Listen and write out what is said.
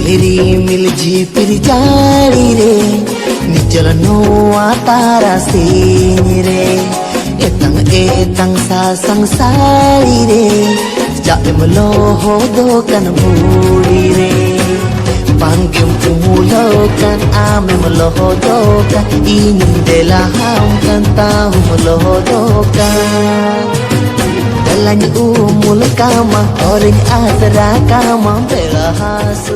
मेरी मिल जी फिर जाड़ी रे निचल नो तारा से रे एतंग सा संसारी रे जाम लो हो दो कन बूढ़ी रे Panggil umulokan amem lohodokan Inindela hamkan tahu melohodokan Dalanya umul kama Orang asra kama Bela hasur